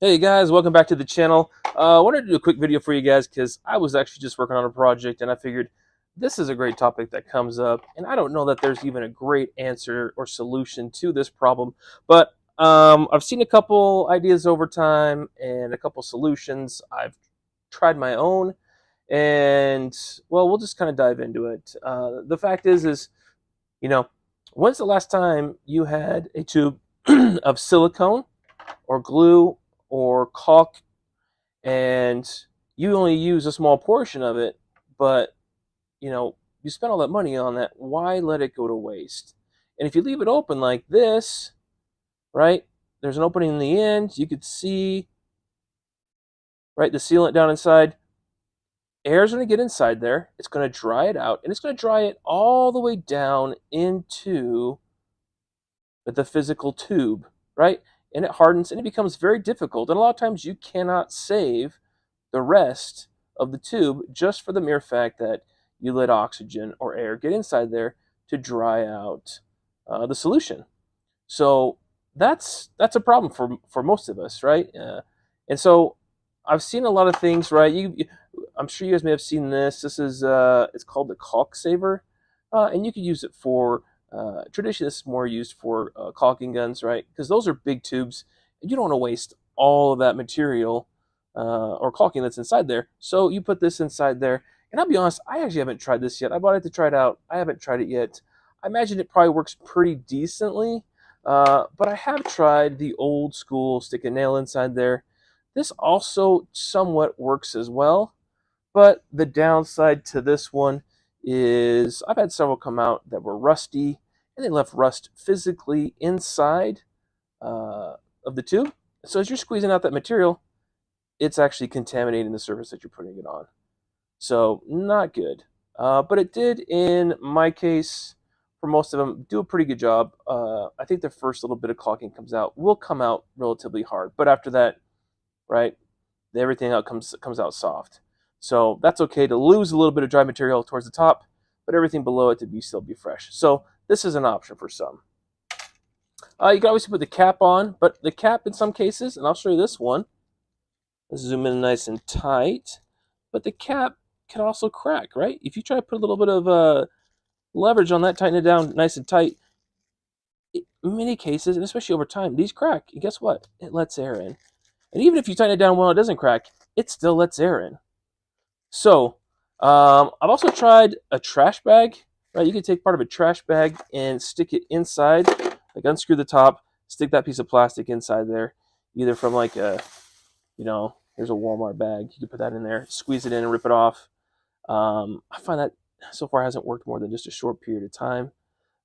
Hey guys, welcome back to the channel. I wanted to do a quick video for you guys because I was actually just working on a project and I figured this is a great topic that comes up, and I don't know that there's even a great answer or solution to this problem, but I've seen a couple ideas over time and a couple solutions. I've tried my own, and well, we'll just kind of dive into it. The fact is, you know, when's the last time you had a tube of silicone or glue or caulk and you only use a small portion of it, but you spent all that money on that, why let it go to waste? And if you leave it open like this, right, there's an opening in the end, you could see, right, the sealant down inside. Air's going to get inside there, it's going to dry it out, and it's going to dry it all the way down into the physical tube, right? And it hardens and it becomes very difficult. And a lot of times you cannot save the rest of the tube just for the mere fact that you let oxygen or air get inside there to dry out the solution. So that's a problem for most of us, right? And so I've seen a lot of things, right? I'm sure you guys may have seen this. This is it's called the caulk saver, and you could use it for traditionally, this is more used for caulking guns, right? Because those are big tubes, and you don't want to waste all of that material or caulking that's inside there. So you put this inside there, and I'll be honest, I actually haven't tried this yet. I bought it to try it out. I haven't tried it yet. I imagine it probably works pretty decently, but I have tried the old school stick a nail inside there. This also somewhat works as well, but the downside to this one is I've had several come out that were rusty, and they left rust physically inside of the tube. So as you're squeezing out that material, it's actually contaminating the surface that you're putting it on. So not good. But it did, in my case, for most of them, do a pretty good job. I think the first little bit of caulking will come out relatively hard, but after that, right, everything out comes out soft. So that's okay to lose a little bit of dry material towards the top, but everything below it to still be fresh. So this is an option for some. You can obviously put the cap on, but the cap in some cases, and I'll show you this one. Let's zoom in nice and tight. But the cap can also crack, right? If you try to put a little bit of leverage on that, tighten it down nice and tight, in many cases, and especially over time, these crack. And guess what? It lets air in. And even if you tighten it down well, it doesn't crack, it still lets air in. So I've also tried a trash bag, right? You can take part of a trash bag and stick it inside, like unscrew the top, stick that piece of plastic inside there, either from like here's a Walmart bag. You can put that in there, squeeze it in and rip it off. I find that so far hasn't worked more than just a short period of time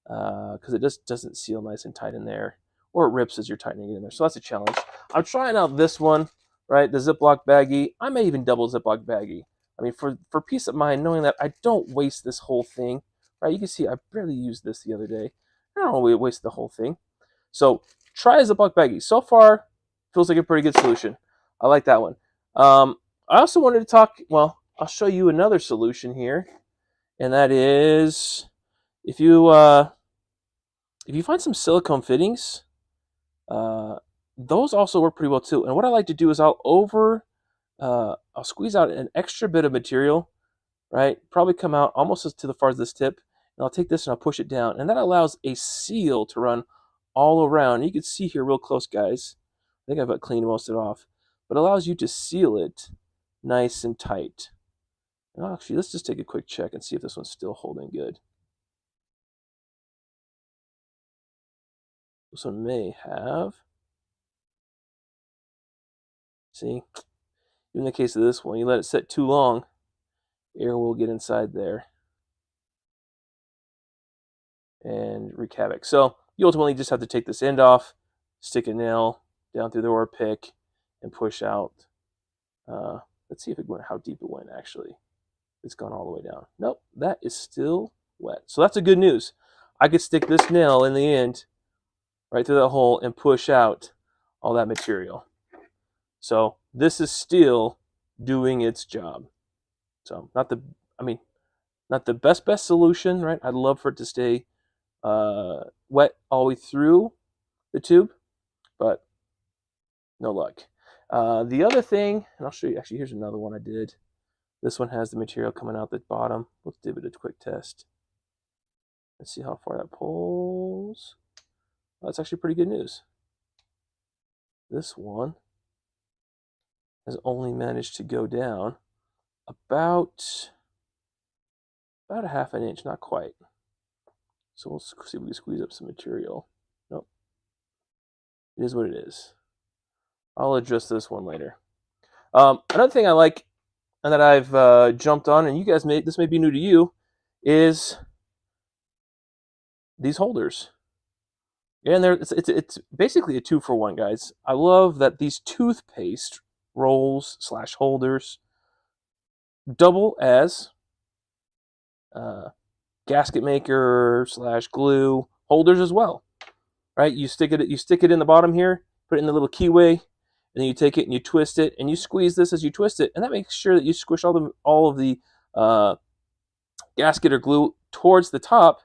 because it just doesn't seal nice and tight in there, or it rips as you're tightening it in there. So that's a challenge. I'm trying out this one, right? The Ziploc baggie. I may even double Ziploc baggie. I mean, for peace of mind, knowing that I don't waste this whole thing, right? You can see I barely used this the other day. I don't want to waste the whole thing. So try a Ziploc baggie. So far, feels like a pretty good solution. I like that one. I also wanted to talk, well, I'll show you another solution here, and that is if you find some silicone fittings, those also work pretty well too. And what I like to do is I'll squeeze out an extra bit of material, right? Probably come out almost as to the far as this tip, and I'll take this and I'll push it down, and that allows a seal to run all around. You can see here real close, guys. I think I've cleaned most of it off, but it allows you to seal it nice and tight. And actually, let's just take a quick check and see if this one's still holding good. This one may have. See, in the case of this one, you let it set too long, air will get inside there and wreak havoc. So you ultimately just have to take this end off, stick a nail down through the ore pick, and push out. Let's see if it went, how deep it went actually. It's gone all the way down. Nope, that is still wet. So that's the good news. I could stick this nail in the end right through that hole and push out all that material. So this is still doing its job. So not the best solution, right? I'd love for it to stay wet all the way through the tube, but no luck. The other thing, and I'll show you, actually, here's another one I did. This one has the material coming out the bottom. Let's give it a quick test. Let's see how far that pulls. That's actually pretty good news. This one has only managed to go down about a half an inch, not quite. So we'll see if we can squeeze up some material. Nope. It is what it is. I'll adjust this one later. Another thing I like and that I've jumped on, and you guys this may be new to you, is these holders. And it's basically a 2-for-1, guys. I love that these toothpaste rolls / holders double as gasket maker / glue holders as well. Right? You stick it in the bottom here, put it in the little keyway, and then you take it and you twist it, and you squeeze this as you twist it, and that makes sure that you squish all of the gasket or glue towards the top,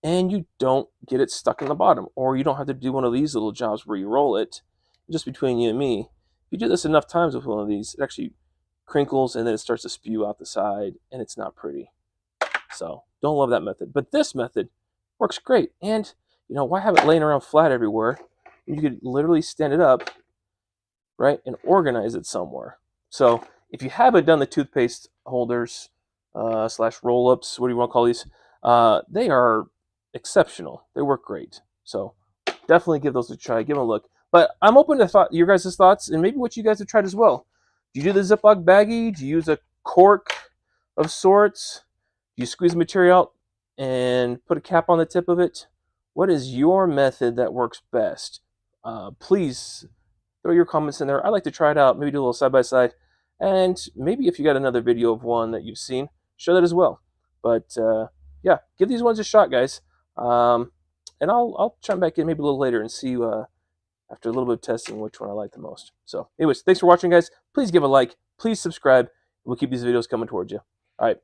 and you don't get it stuck in the bottom, or you don't have to do one of these little jobs where you roll it. Just between you and me, if you do this enough times with one of these, it actually crinkles and then it starts to spew out the side, and it's not pretty. So don't love that method, but this method works great. And why have it laying around flat everywhere? You could literally stand it up, right, and organize it somewhere. So if you haven't done the toothpaste holders / roll-ups, what do you want to call these? They are exceptional. They work great. So definitely give those a try. Give them a look. But I'm open to your guys' thoughts and maybe what you guys have tried as well. Do you do the Ziploc baggie? Do you use a cork of sorts? Do you squeeze the material out and put a cap on the tip of it? What is your method that works best? Please throw your comments in there. I'd like to try it out. Maybe do a little side-by-side. And maybe if you got another video of one that you've seen, show that as well. But yeah, give these ones a shot, guys. And I'll chime back in maybe a little later and see after a little bit of testing which one I like the most. So anyways, thanks for watching, guys. Please give a like. Please subscribe. We'll keep these videos coming towards you. All right.